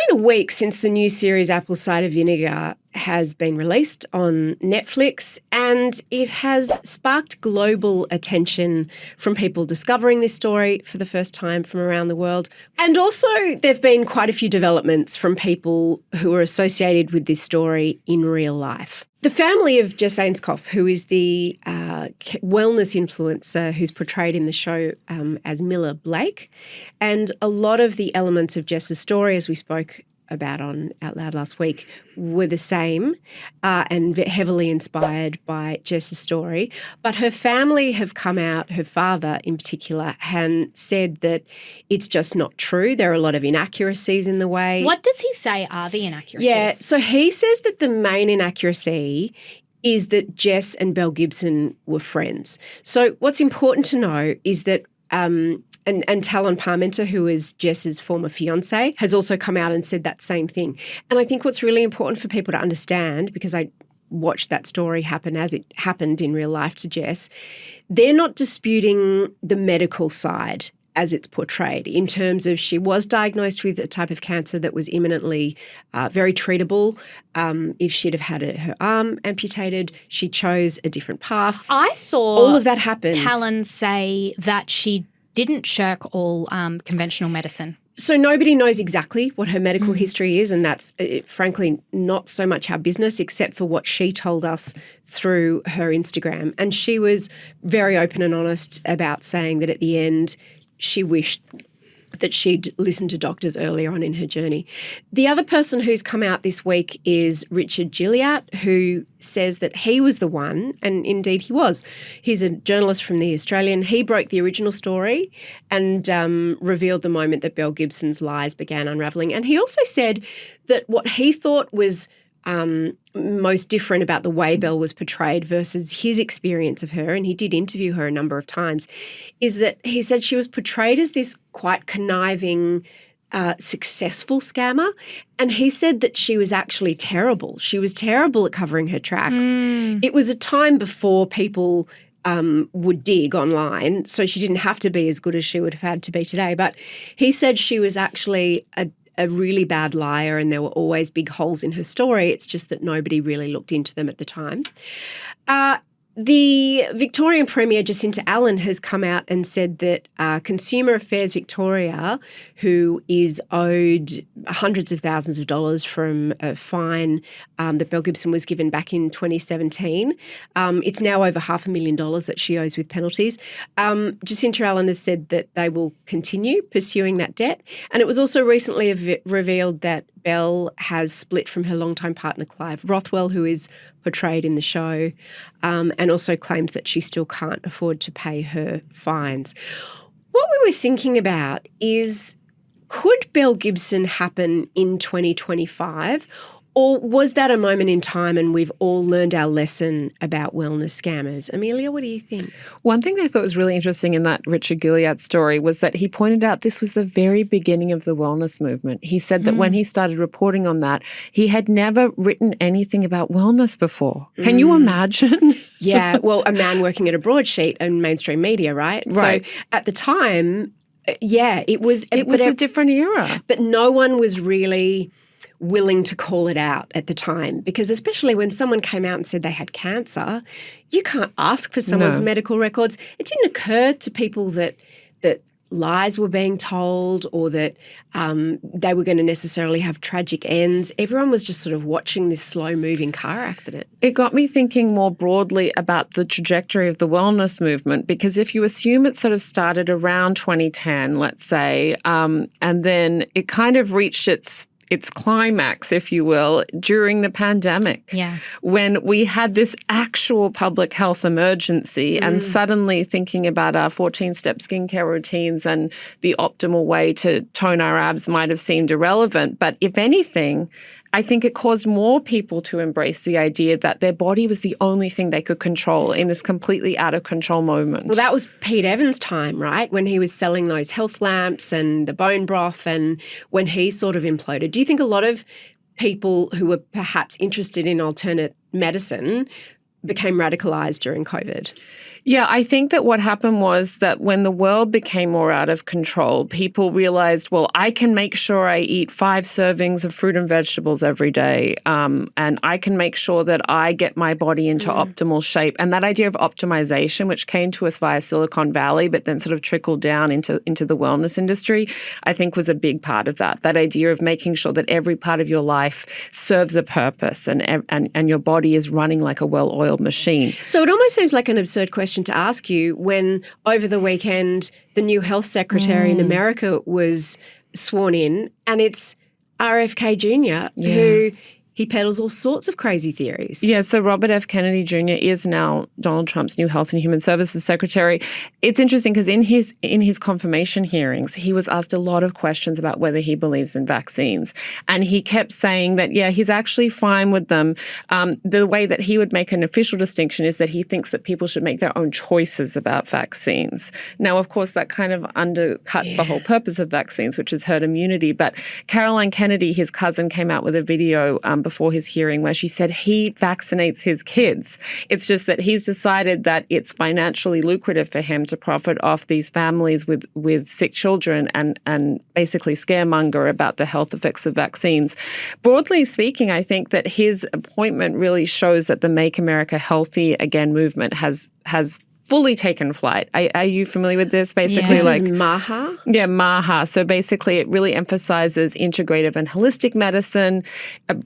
been a week since the new series Apple Cider Vinegar has been released on Netflix, and it has sparked global attention from people discovering this story for the first time from around the world. And also there have been quite a few developments from people who are associated with this story in real life. The family of Jess Ainscough, who is the wellness influencer who's portrayed in the show as Miller Blake, and a lot of the elements of Jess's story, as we spoke about on Out Loud last week, were the same and heavily inspired by Jess's story. But her family have come out, her father in particular, and said that it's just not true. There are a lot of inaccuracies in the way. What does he say are the inaccuracies? Yeah, so he says that the main inaccuracy is that Jess and Belle Gibson were friends. So what's important to know is that and Talon Parmenter, who is Jess's former fiancé, has also come out and said that same thing. And I think what's really important for people to understand, because I watched that story happen as it happened in real life to Jess, they're not disputing the medical side as it's portrayed, in terms of she was diagnosed with a type of cancer that was imminently very treatable. If she'd have had her arm amputated, she chose a different path. I saw all of that happened. Talon say that she didn't shirk all conventional medicine. So nobody knows exactly what her medical history is, and that's frankly not so much our business, except for what she told us through her Instagram. And she was very open and honest about saying that at the end she wished that she'd listened to doctors earlier on in her journey. The other person who's come out this week is Richard Gilliatt, who says that he was the one, and indeed he was. He's a journalist from The Australian. He broke the original story and revealed the moment that Belle Gibson's lies began unravelling. And he also said that what he thought was most different about the way Belle was portrayed versus his experience of her, and he did interview her a number of times, is that he said she was portrayed as this quite conniving, successful scammer, and he said that she was actually terrible. She was terrible at covering her tracks. It was a time before people would dig online, so she didn't have to be as good as she would have had to be today. But he said she was actually a really bad liar, and there were always big holes in her story. It's just that nobody really looked into them at the time. The Victorian Premier Jacinta Allen has come out and said that Consumer Affairs Victoria, who is owed hundreds of thousands of dollars from a fine that Belle Gibson was given back in 2017, it's now over $500,000 that she owes with penalties. Jacinta Allen has said that they will continue pursuing that debt. And it was also recently revealed that Belle has split from her longtime partner Clive Rothwell, who is portrayed in the show, and also claims that she still can't afford to pay her fines. What we were thinking about is, could Belle Gibson happen in 2025? Or was that a moment in time and we've all learned our lesson about wellness scammers? Amelia, what do you think? One thing I thought was really interesting in that Richard Gilliatt story was that he pointed out this was the very beginning of the wellness movement. He said that when he started reporting on that, he had never written anything about wellness before. Can you imagine? Yeah, well, a man working at a broadsheet and mainstream media, right? Right. So at the time, yeah, it was a different era. But no one was really willing to call it out at the time, because especially when someone came out and said they had cancer, you can't ask for someone's medical records. It didn't occur to people that lies were being told or that they were going to necessarily have tragic ends. Everyone was just sort of watching this slow-moving car accident. It got me thinking more broadly about the trajectory of the wellness movement, because if you assume it sort of started around 2010, let's say, and then it kind of reached its climax, if you will, during the pandemic. Yeah. When we had this actual public health emergency and suddenly thinking about our 14-step skincare routines and the optimal way to tone our abs might have seemed irrelevant. But if anything, I think it caused more people to embrace the idea that their body was the only thing they could control in this completely out of control moment. Well, that was Pete Evans' time, right, when he was selling those health lamps and the bone broth, and when he sort of imploded. Do you think a lot of people who were perhaps interested in alternate medicine became radicalised during COVID? Yeah, I think that what happened was that when the world became more out of control, people realized, well, I can make sure I eat 5 servings of fruit and vegetables every day, and I can make sure that I get my body into optimal shape. And that idea of optimization, which came to us via Silicon Valley, but then sort of trickled down into the wellness industry, I think was a big part of that. That idea of making sure that every part of your life serves a purpose and your body is running like a well-oiled machine. So it almost seems like an absurd question to ask you when over the weekend the new health secretary in America was sworn in, and it's RFK Jr. who he peddles all sorts of crazy theories. Yeah, so Robert F. Kennedy Jr. is now Donald Trump's new Health and Human Services Secretary. It's interesting because in his confirmation hearings, he was asked a lot of questions about whether he believes in vaccines. And he kept saying that, yeah, he's actually fine with them. The way that he would make an official distinction is that he thinks that people should make their own choices about vaccines. Now, of course, that kind of undercuts the whole purpose of vaccines, which is herd immunity. But Caroline Kennedy, his cousin, came out with a video before his hearing where she said he vaccinates his kids. It's just that he's decided that it's financially lucrative for him to profit off these families with sick children and basically scaremonger about the health effects of vaccines. Broadly speaking, I think that his appointment really shows that the Make America Healthy Again movement has fully taken flight. Are you familiar with this? Basically, This is MAHA? Yeah, MAHA. So basically it really emphasizes integrative and holistic medicine,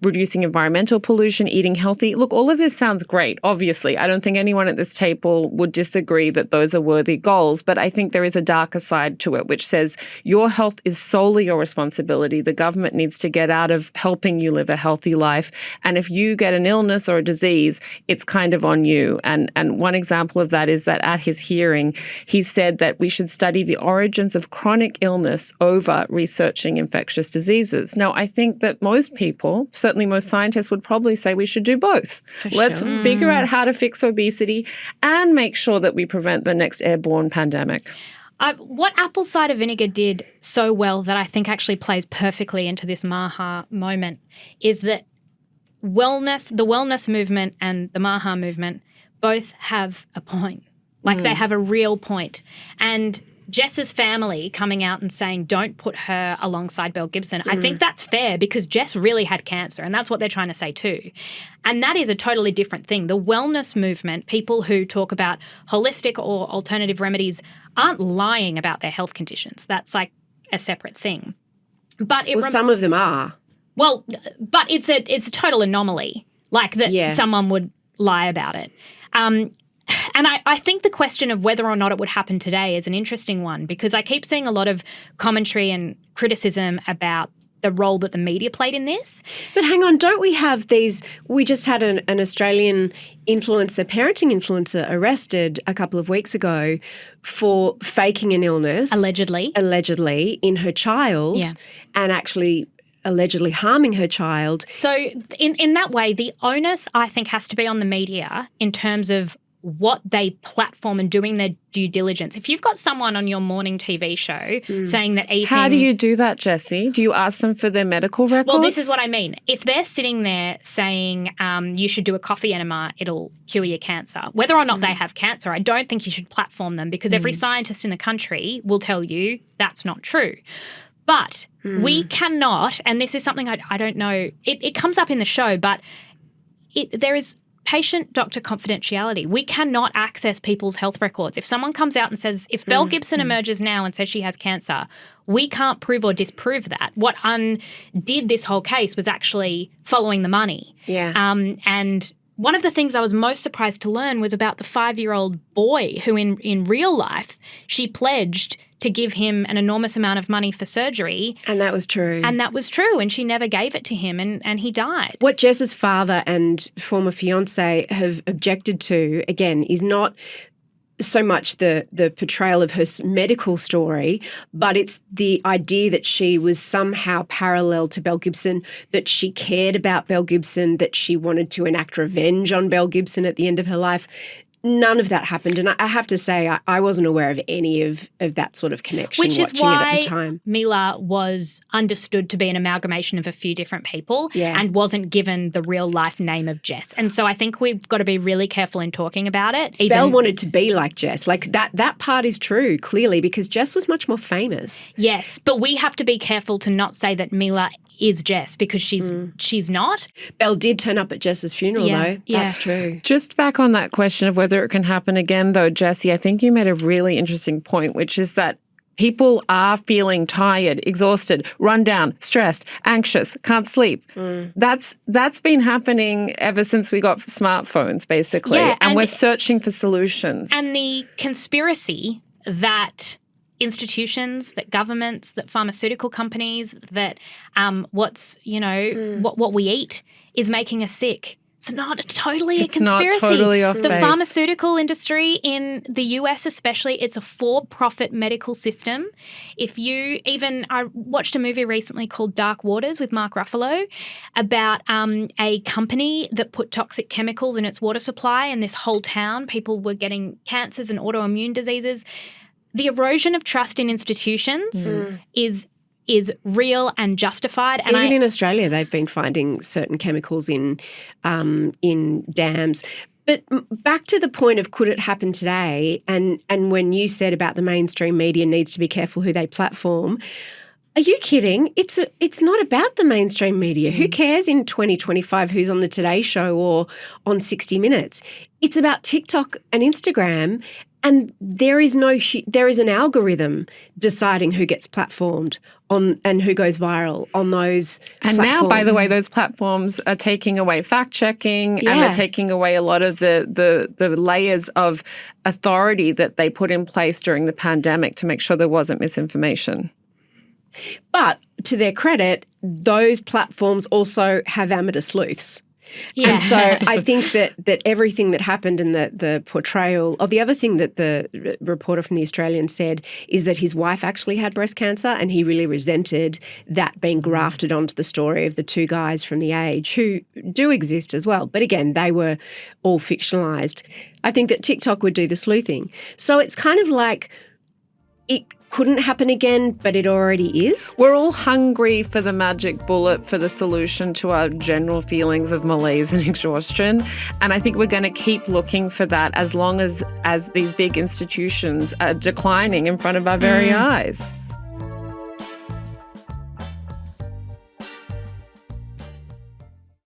reducing environmental pollution, eating healthy. Look, all of this sounds great, obviously. I don't think anyone at this table would disagree that those are worthy goals, but I think there is a darker side to it, which says your health is solely your responsibility. The government needs to get out of helping you live a healthy life. And if you get an illness or a disease, it's kind of on you. And one example of that is that at his hearing, he said that we should study the origins of chronic illness over researching infectious diseases. Now, I think that most people, certainly most scientists, would probably say we should do both. Let's figure out how to fix obesity and make sure that we prevent the next airborne pandemic. What Apple Cider Vinegar did so well that I think actually plays perfectly into this MAHA moment is that the wellness movement and the MAHA movement both have a point. Like they have a real point. And Jess's family coming out and saying don't put her alongside Belle Gibson, I think that's fair because Jess really had cancer and that's what they're trying to say too. And that is a totally different thing. The wellness movement, people who talk about holistic or alternative remedies aren't lying about their health conditions. That's like a separate thing. But some of them are. Well, but it's a total anomaly, like that someone would lie about it. And I think the question of whether or not it would happen today is an interesting one because I keep seeing a lot of commentary and criticism about the role that the media played in this. But hang on, don't we have these – we just had an Australian parenting influencer arrested a couple of weeks ago for faking an illness. Allegedly in her child and actually allegedly harming her child. So in that way, the onus I think has to be on the media in terms of what they platform and doing their due diligence. If you've got someone on your morning TV show saying that eating... How do you do that, Jessie? Do you ask them for their medical records? Well, this is what I mean. If they're sitting there saying you should do a coffee enema, it'll cure your cancer, whether or not they have cancer, I don't think you should platform them because every scientist in the country will tell you that's not true. But we cannot, and this is something I don't know, it comes up in the show, but there is patient-doctor confidentiality. We cannot access people's health records. If someone comes out and says, if Belle Gibson emerges now and says she has cancer, we can't prove or disprove that. What undid this whole case was actually following the money. Yeah. And one of the things I was most surprised to learn was about the 5-year-old boy who in real life she pledged to give him an enormous amount of money for surgery. And that was true. And she never gave it to him and he died. What Jess's father and former fiancé have objected to, again, is not so much the portrayal of her medical story, but it's the idea that she was somehow parallel to Belle Gibson, that she cared about Belle Gibson, that she wanted to enact revenge on Belle Gibson at the end of her life. None of that happened. And I have to say, I wasn't aware of any of that sort of connection Which is watching it at the time. Mila was understood to be an amalgamation of a few different people and wasn't given the real life name of Jess. And so I think we've got to be really careful in talking about it. Belle wanted to be like Jess. Like that part is true, clearly, because Jess was much more famous. Yes, but we have to be careful to not say that Mila is Jess because she's not. Belle did turn up at Jess's funeral, though. Yeah. That's true. Just back on that question of whether it can happen again, though, Jessie, I think you made a really interesting point, which is that people are feeling tired, exhausted, run down, stressed, anxious, can't sleep. That's been happening ever since we got smartphones, basically. Yeah, and we're searching for solutions. And the conspiracy that institutions, that governments, that pharmaceutical companies, that what we eat is making us sick. It's not totally a conspiracy. It's not totally off The base. pharmaceutical industry in the US especially, it's a for-profit medical system. I watched a movie recently called Dark Waters with Mark Ruffalo about a company that put toxic chemicals in its water supply, and this whole town, people were getting cancers and autoimmune diseases. The erosion of trust in institutions is real and justified. And Even in Australia, they've been finding certain chemicals in dams. But back to the point of could it happen today, and when you said about the mainstream media needs to be careful who they platform, are you kidding? It's not about the mainstream media. Who cares in 2025 who's on the Today Show or on 60 Minutes? It's about TikTok and Instagram. And there is an algorithm deciding who gets platformed on and who goes viral on those and platforms. now, by the way, those platforms are taking away fact-checking and they're taking away a lot of the layers of authority that they put in place during the pandemic to make sure there wasn't misinformation. But to their credit, those platforms also have amateur sleuths. Yeah. And so I think that everything that happened and the portrayal of the other thing that the reporter from The Australian said is that his wife actually had breast cancer, and he really resented that being grafted onto the story of the two guys from The Age who do exist as well. But again, they were all fictionalised. I think that TikTok would do the sleuthing. So it's kind of like it couldn't happen again, but it already is. We're all hungry for the magic bullet, for the solution to our general feelings of malaise and exhaustion. And I think we're going to keep looking for that as long as these big institutions are declining in front of our very eyes.